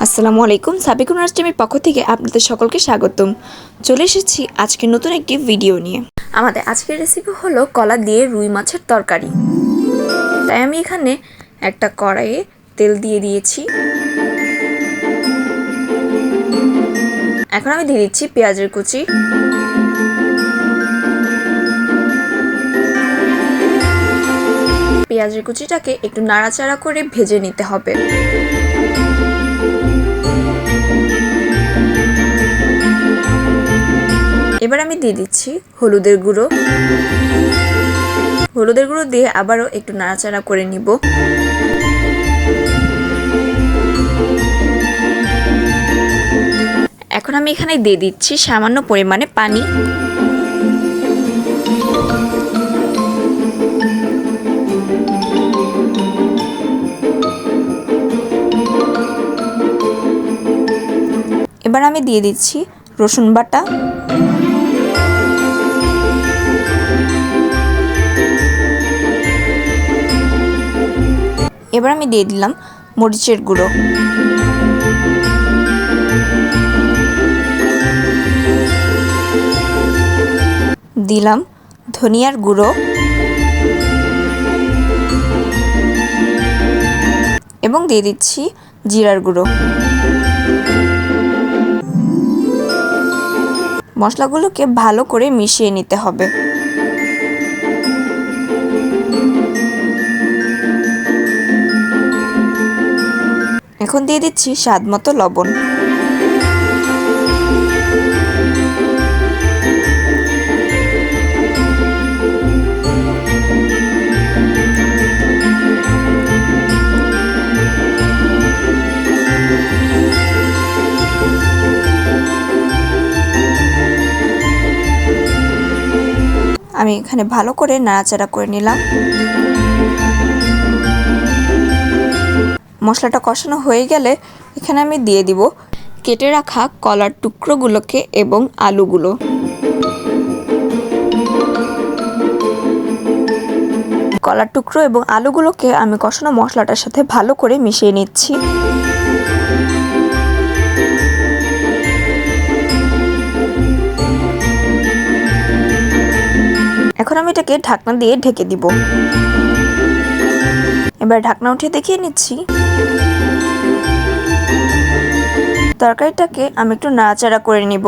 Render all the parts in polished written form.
আসসালামু আলাইকুম। সাবিকুন রাষ্ট্রের পক্ষ থেকে আপনাদের সকলকে স্বাগতম। চলে এসেছি আজকে নতুন একটি ভিডিও নিয়ে। আমাদের আজকের রেসিপি হলো কলা দিয়ে রুই মাছের তরকারি। তাই আমি এখানে একটা কড়াইয়ে তেল দিয়ে দিয়েছি। এখন আমি দিয়ে দিচ্ছি পেঁয়াজের কুচি, পেঁয়াজের কুচিটাকে একটু নাড়াচাড়া করে ভেজে নিতে হবে। এবার আমি দিয়ে দিচ্ছি হলুদের গুঁড়ো। হলুদের গুঁড়ো দিয়ে আবারও একটু নাড়াচাড়া করে নিব। এখন আমি এখানে দিয়ে দিচ্ছি সামান্য পরিমাণে পানি। এবার আমি দিয়ে দিচ্ছি রসুন বাটা, এবার আমি দিয়ে দিলাম মরিচের গুঁড়ো, দিলাম ধনিয়ার গুঁড়ো এবং দিয়ে দিচ্ছি জিরার গুঁড়ো। মশলাগুলোকে ভালো করে মিশিয়ে নিতে হবে। এখন দিয়ে দিচ্ছি স্বাদ মতো লবণ। আমি এখানে ভালো করে নাড়াচাড়া করে নিলাম। মশলাটা কষানো হয়ে গেলে এখানে আমি দিয়ে দিব কেটে রাখা কলার টুকরোগুলোকে এবং আলুগুলো। কলার টুকরো এবং আলুগুলোকে আমি কষানো মশলাটার সাথে ভালো করে মিশিয়ে নিচ্ছি। এখন আমি এটাকে ঢাকনা দিয়ে ঢেকে দিব। এবার ঢাকনা উঠিয়ে দেখিয়ে নিচ্ছি। তরকারিটাকে আমি একটু নাড়াচাড়া করে নিব।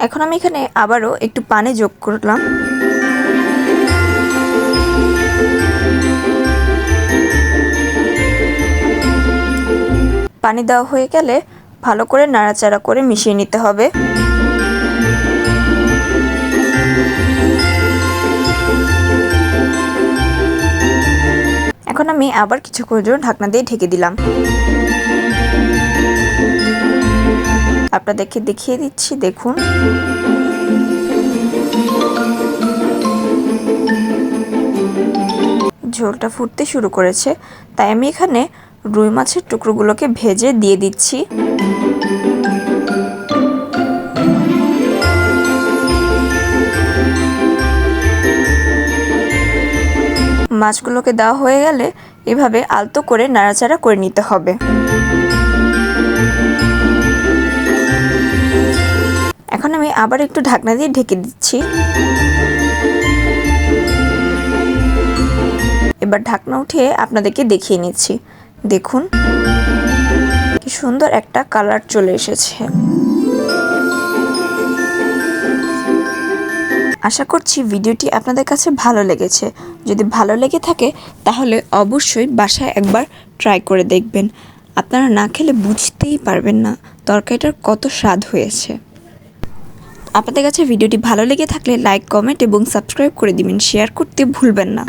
এখন আমি এখানে আবারও একটু পানি যোগ করলাম। পানি দেওয়া হয়ে গেলে ভালো করে নাড়াচাড়া করে মিশিয়ে নিতে হবে। এখন আমি আবার কিছুক্ষণের জন্য ঢাকনা দিয়ে ঢেকে দিলাম। আপনাদেরকে দেখিয়ে দিচ্ছি, দেখুন। ঝোলটা ফুটতে শুরু করেছে, তাই আমি এখানে রুই মাছের টুকরোগুলোকে ভেজে দিয়ে দিচ্ছি। মাছগুলোকে দেওয়া হয়ে গেলে এভাবে আলতো করে নাড়াচাড়া করে নিতে হবে। এখন আমি আবার একটু ঢাকনা দিয়ে ঢেকে দিচ্ছি। এবার ঢাকনা উঠিয়ে আপনাদেরকে দেখিয়ে নিচ্ছি, দেখুন কি সুন্দর একটা কালার চলে এসেছে। আশা করছি ভিডিওটি আপনাদের কাছে ভালো লেগেছে। যদি ভালো লেগে থাকে তাহলে অবশ্যই বাসায় একবার ট্রাই করে দেখবেন। আপনারা না খেলে বুঝতেই পারবেন না তরকারিটার কত স্বাদ হয়েছে। আপনাদের কাছে ভিডিওটি ভালো লেগে থাকলে লাইক, কমেন্ট এবং সাবস্ক্রাইব করে দিবেন। শেয়ার করতে ভুলবেন না।